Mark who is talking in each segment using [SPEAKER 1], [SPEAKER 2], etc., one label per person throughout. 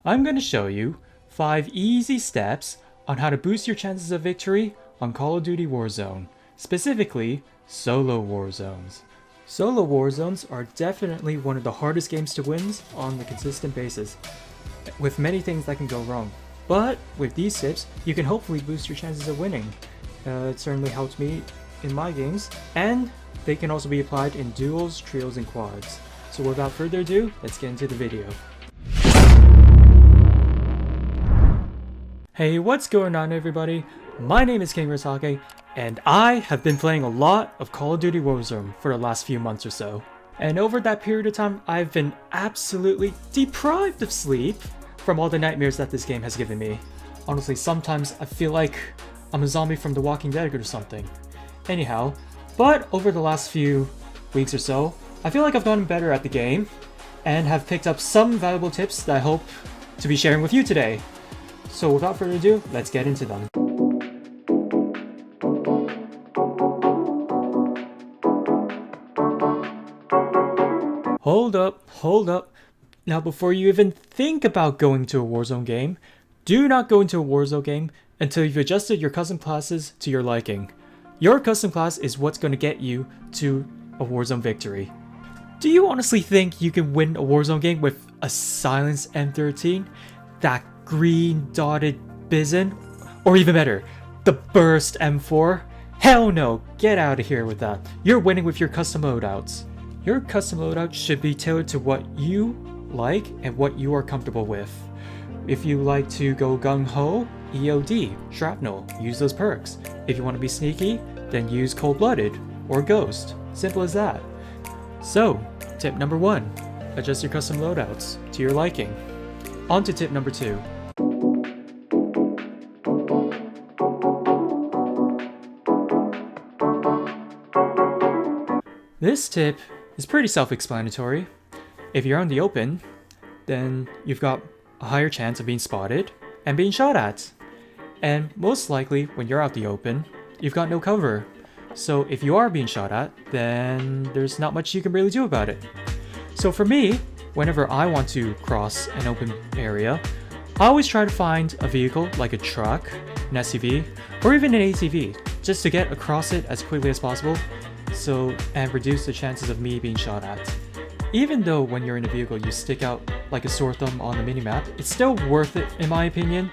[SPEAKER 1] I'm going to show you 5 easy steps on how to boost your chances of victory on Call of Duty Warzone, specifically solo Warzones. Solo Warzones are definitely one of the hardest games to win on a consistent basis, with many things that can go wrong. But with these tips, you can hopefully boost your chances of winning. It certainly helped me in my games, and they can also be applied in duos, trios, and quads. So without further ado, let's get into the video. Hey, what's going on everybody? My name is King Risake, and I have been playing a lot of Call of Duty Warzone for the last few months or so. And over that period of time, I've been absolutely deprived of sleep from all the nightmares that this game has given me. Honestly, sometimes I feel like I'm a zombie from The Walking Dead or something. Anyhow, but over the last few weeks or so, I feel like I've gotten better at the game and have picked up some valuable tips that I hope to be sharing with you today. So without further ado, let's get into them. Hold up. Now before you even think about going to a Warzone game, do not go into a Warzone game until you've adjusted your custom classes to your liking. Your custom class is what's going to get you to a Warzone victory. Do you honestly think you can win a Warzone game with a silenced M13, that green dotted Bizon, or even better, the burst M4? Hell no, get out of here with that. You're winning with your custom loadouts. Your custom loadout should be tailored to what you like and what you are comfortable with. If you like to go gung-ho, EOD, shrapnel, use those perks. If you want to be sneaky, then use cold-blooded or ghost. Simple as that. So, tip number 1, adjust your custom loadouts to your liking. On to tip number 2. This tip is pretty self-explanatory. If you're on the open, then you've got a higher chance of being spotted and being shot at. And most likely, when you're out the open, you've got no cover. So if you are being shot at, then there's not much you can really do about it. So for me, whenever I want to cross an open area, I always try to find a vehicle like a truck, an SUV, or even an ATV, just to get across it as quickly as possible, and reduce the chances of me being shot at. Even though when you're in a vehicle you stick out like a sore thumb on the minimap, it's still worth it in my opinion.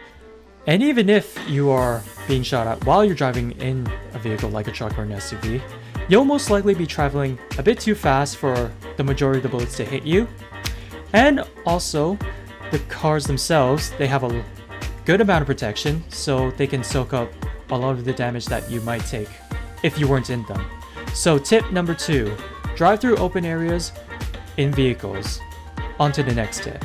[SPEAKER 1] And even if you are being shot at while you're driving in a vehicle like a truck or an SUV, you'll most likely be traveling a bit too fast for the majority of the bullets to hit you. And also, the cars themselves, they have a good amount of protection, so they can soak up a lot of the damage that you might take if you weren't in them. So tip number 2, drive through open areas in vehicles. On to the next tip.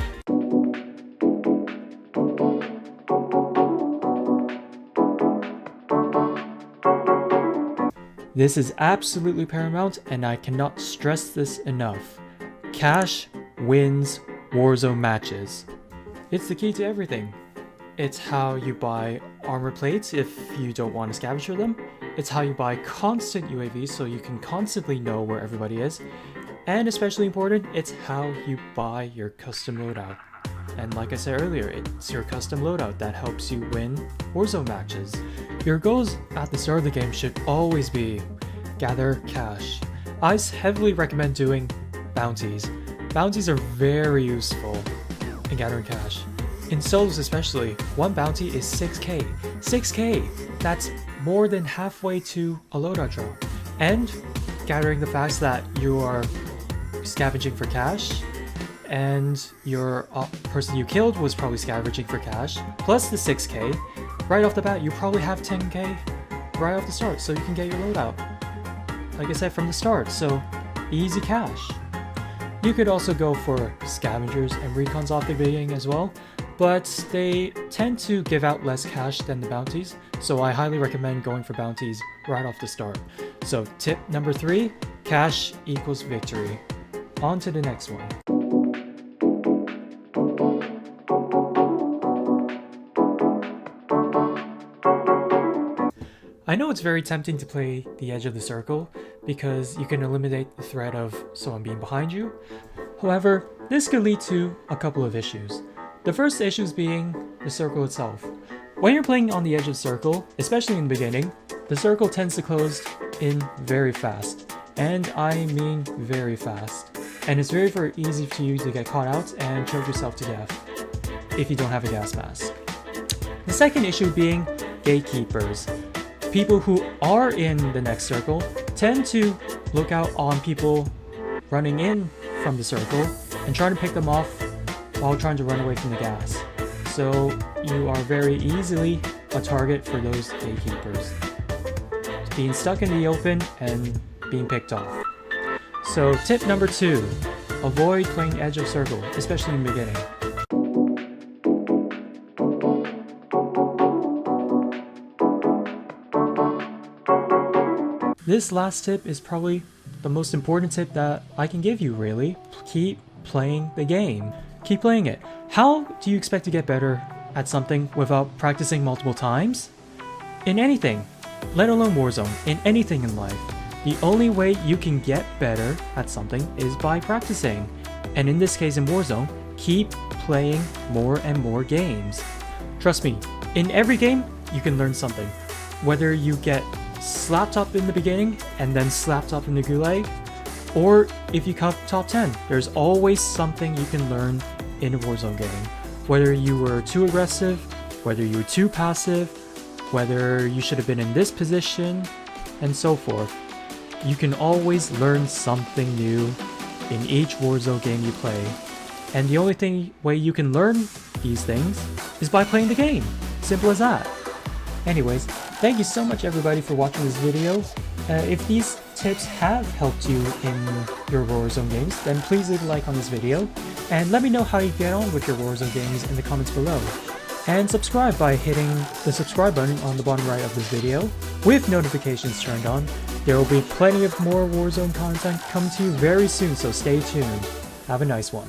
[SPEAKER 1] This is absolutely paramount, and I cannot stress this enough. Cash wins Warzone matches. It's the key to everything. It's how you buy armor plates if you don't want to scavenge for them. It's how you buy constant UAVs so you can constantly know where everybody is. And especially important, it's how you buy your custom loadout. And like I said earlier, it's your custom loadout that helps you win Warzone matches. Your goals at the start of the game should always be gather cash. I heavily recommend doing bounties. Bounties are very useful in gathering cash. In solos especially, one bounty is 6k. 6k! That's more than halfway to a loadout drop. And gathering the fact that you are scavenging for cash, and your person you killed was probably scavenging for cash, plus the 6k, right off the bat you probably have 10k right off the start, so you can get your loadout. Like I said, from the start, so easy cash. You could also go for scavengers and recons off the beginning as well, but they tend to give out less cash than the bounties, so I highly recommend going for bounties right off the start. So tip number 3, cash equals victory. On to the next one. I know it's very tempting to play the edge of the circle because you can eliminate the threat of someone being behind you. However, this could lead to a couple of issues. The first issues being the circle itself. When you're playing on the edge of circle, especially in the beginning, the circle tends to close in very fast. And I mean very fast. And it's very easy for you to get caught out and choke yourself to death if you don't have a gas mask. The second issue being gatekeepers. People who are in the next circle tend to look out on people running in from the circle and try to pick them off while trying to run away from the gas. So you are very easily a target for those gatekeepers, being stuck in the open and being picked off. So tip number 2, avoid playing edge of circle, especially in the beginning. This last tip is probably the most important tip that I can give you, really. Keep playing the game. Keep playing it. How do you expect to get better at something without practicing multiple times? In anything, let alone Warzone, in anything in life, the only way you can get better at something is by practicing. And in this case in Warzone, keep playing more and more games. Trust me, in every game, you can learn something. Whether you get slapped up in the beginning and then slapped up in the gulag, or if you come top 10, there's always something you can learn in a Warzone game. Whether you were too aggressive, whether you were too passive, whether you should have been in this position, and so forth. You can always learn something new in each Warzone game you play. And the only way you can learn these things is by playing the game. Simple as that. Anyways, thank you so much everybody for watching this video. If these tips have helped you in your Warzone games, then please leave a like on this video, and let me know how you get on with your Warzone games in the comments below. And subscribe by hitting the subscribe button on the bottom right of this video, with notifications turned on. There will be plenty of more Warzone content coming to you very soon, so stay tuned. Have a nice one.